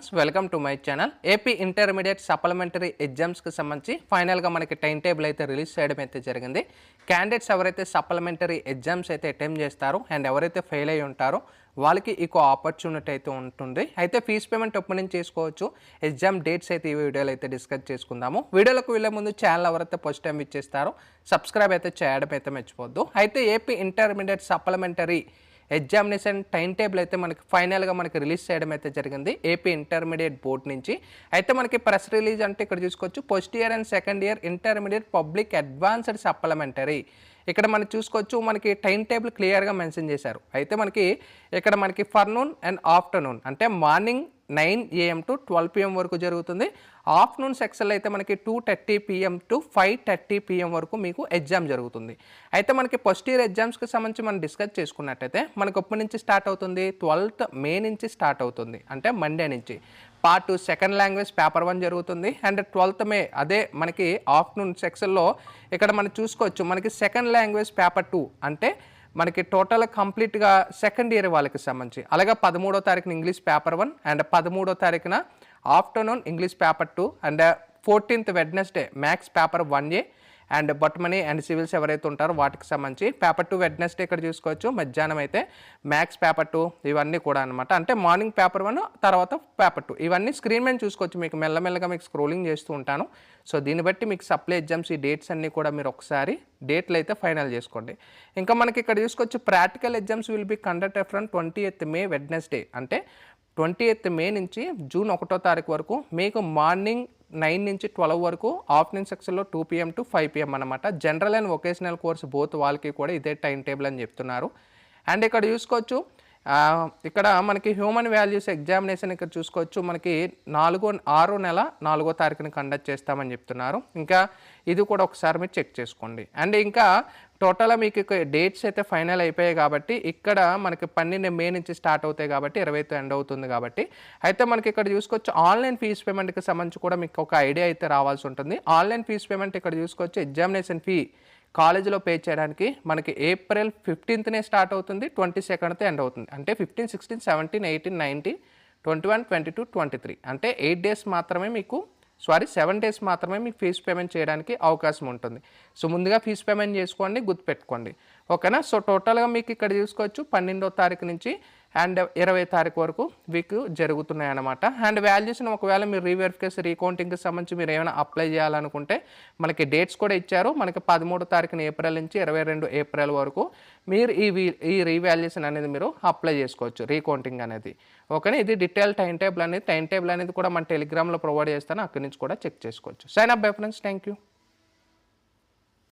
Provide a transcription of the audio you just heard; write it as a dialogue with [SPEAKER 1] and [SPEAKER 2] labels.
[SPEAKER 1] Friends, welcome to my channel. AP intermediate supplementary ఎగ్జామ్స్కి సంబంధించి ఫైనల్గా మనకి టైం టేబుల్ అయితే రిలీజ్ చేయడం అయితే జరిగింది. క్యాండిడేట్స్ ఎవరైతే సప్లిమెంటరీ ఎగ్జామ్స్ అయితే అటెంప్ట్ చేస్తారో అండ్ ఎవరైతే ఫెయిల్ అయ్యి ఉంటారో వాళ్ళకి ఇంకో ఆపర్చునిటీ అయితే ఉంటుంది. అయితే ఫీజ్ పేమెంట్ ఎప్పటి నుంచి చేసుకోవచ్చు, ఎగ్జామ్ డేట్స్ అయితే ఈ వీడియోలో అయితే డిస్కస్ చేసుకుందాము. వీడియోలకు వెళ్ళే ముందు ఛానల్ ఎవరైతే ఫస్ట్ టైం ఇచ్చేస్తారో సబ్స్క్రైబ్ అయితే చేయడం అయితే మర్చిపోద్దు. అయితే AP intermediate supplementary examination time table అయితే మనకి ఫైనల్గా మనకి రిలీజ్ చేయడం అయితే జరిగింది ఏపీ ఇంటర్మీడియట్ బోర్డ్ నుంచి. అయితే మనకి ప్రెస్ రిలీజ్ అంటే ఇక్కడ చూసుకోవచ్చు, first year and second year intermediate public advanced supplementary. ఇక్కడ మనం చూసుకోవచ్చు, మనకి టైం టేబుల్ క్లియర్గా మెన్షన్ చేశారు. అయితే మనకి ఇక్కడ మనకి ఫర్నూన్ అండ్ ఆఫ్టర్నూన్ అంటే మార్నింగ్ 9 AM to 12 PM వరకు జరుగుతుంది. ఆఫ్టర్నూన్ సెక్షన్లో అయితే మనకి 2:30 PM to 5:30 PM వరకు మీకు ఎగ్జామ్ జరుగుతుంది. అయితే మనకి ఫస్ట్ ఇయర్ ఎగ్జామ్స్కి సంబంధించి మనం డిస్కస్ చేసుకున్నట్టయితే మనకు ఎప్పటి నుంచి స్టార్ట్ అవుతుంది, 12th May నుంచి స్టార్ట్ అవుతుంది, అంటే మండే నుంచి. పార్ట్ 2 సెకండ్ లాంగ్వేజ్ పేపర్ 1 జరుగుతుంది. అండ్ 12th May అదే మనకి ఆఫ్టర్నూన్ సెక్షన్లో ఇక్కడ మనం చూసుకోవచ్చు, మనకి సెకండ్ లాంగ్వేజ్ పేపర్ 2 అంటే మనకి టోటల్ కంప్లీట్గా సెకండ్ ఇయర్ వాళ్ళకి సంబంధించి. అలాగే 13వ తారీఖున ఇంగ్లీష్ పేపర్ 1 అండ్ 13వ తారీఖున afternoon English paper 2 and 14th Wednesday maths paper 1A and botany and civics ఎవరైతే ఉంటారో వాటికి సంబంధించి పేపర్ 2 వెడ్నెస్డే ఇక్కడ చూసుకోవచ్చు. మధ్యాహ్నం అయితే మ్యాథ్స్ పేపర్ 2 ఇవన్నీ కూడా అనమాట. అంటే మార్నింగ్ పేపర్ 1 తర్వాత పేపర్ 2 ఇవన్నీ స్క్రీన్ మీద చూసుకోవచ్చు. మీకు మెల్లమెల్లగా మీకు స్క్రోలింగ్ చేస్తూ ఉంటాను. సో దీన్ని బట్టి మీకు సప్లై ఎగ్జామ్స్ ఈ డేట్స్ అన్నీ కూడా మీరు ఒకసారి డేట్లు అయితే ఫైనల్ చేసుకోండి. ఇంకా మనకి ఇక్కడ చూసుకోవచ్చు, practical exams will be conducted from 20th May Wednesday. అంటే 20th May నుంచి జూన్ 1వ తారీఖు వరకు మీకు మార్నింగ్ 9 నుంచి 12 వరకు, ఆఫ్టర్నూన్ సెక్షన్లో 2 PM to 5 PM అనమాట. General and vocational course both వాళ్ళకి కూడా ఇదే టైం టేబుల్ అని చెప్తున్నారు. అండ్ ఇక్కడ చూసుకోవచ్చు, ఇక్కడ మనకి హ్యూమన్ వాల్యూస్ ఎగ్జామినేషన్ ఇక్కడ చూసుకోవచ్చు, మనకి 6 నెల 4వ తారీఖుని కండక్ట్ చేస్తామని చెప్తున్నారు. ఇంకా ఇది కూడా ఒకసారి మీరు చెక్ చేసుకోండి. అండ్ ఇంకా టోటల్గా మీకు డేట్స్ అయితే ఫైనల్ అయిపోయాయి కాబట్టి ఇక్కడ మనకి 12 May నుంచి స్టార్ట్ అవుతాయి కాబట్టి 20th ఎండ్ అవుతుంది కాబట్టి. అయితే మనకి ఇక్కడ చూసుకోవచ్చు, ఆన్లైన్ ఫీజ్ పేమెంట్కి సంబంధించి కూడా మీకు ఒక ఐడియా అయితే రావాల్సి ఉంటుంది. ఆన్లైన్ ఫీజ్ పేమెంట్ ఇక్కడ చూసుకోవచ్చు, ఎగ్జామినేషన్ ఫీ కాలేజీలో పే చేయడానికి మనకి April 15th స్టార్ట్ అవుతుంది, 22nd ఎండ్ అవుతుంది. అంటే 15, 16, 17, 18, 19, 21, 22, 23 అంటే 8 డేస్ మాత్రమే మీకు 7 డేస్ మాత్రమే మీకు ఫీజ్ పేమెంట్ చేయడానికి అవకాశం ఉంటుంది. సో ముందుగా ఫీజ్ పేమెంట్ చేసుకోండి, గుర్తుపెట్టుకోండి, ఓకేనా. సో టోటల్గా మీకు ఇక్కడ చూసుకోవచ్చు 12వ తారీఖు నుంచి అండ్ 20వ తారీఖు వరకు మీకు జరుగుతున్నాయి అన్నమాట. అండ్ వాల్యుయేషన్ ఒకవేళ మీరు రీవెరిఫికేషన్ రీకౌంటింగ్కి సంబంధించి మీరు ఏమైనా అప్లై చేయాలనుకుంటే మనకి డేట్స్ కూడా ఇచ్చారు. మనకి 13వ తారీఖున ఏప్రిల్ నుంచి 22 ఏప్రిల్ వరకు మీరు ఈ రీవాల్యుయేషన్ అనేది మీరు అప్లై చేసుకోవచ్చు, రీకౌంటింగ్ అనేది, ఓకేనా. ఇది డీటెయిల్ టైం టేబుల్ అనేది కూడా మన టెలిగ్రామ్లో ప్రొవైడ్ చేస్తాను, అక్కడి నుంచి కూడా చెక్ చేసుకోవచ్చు. Sign up bye friends, thank you.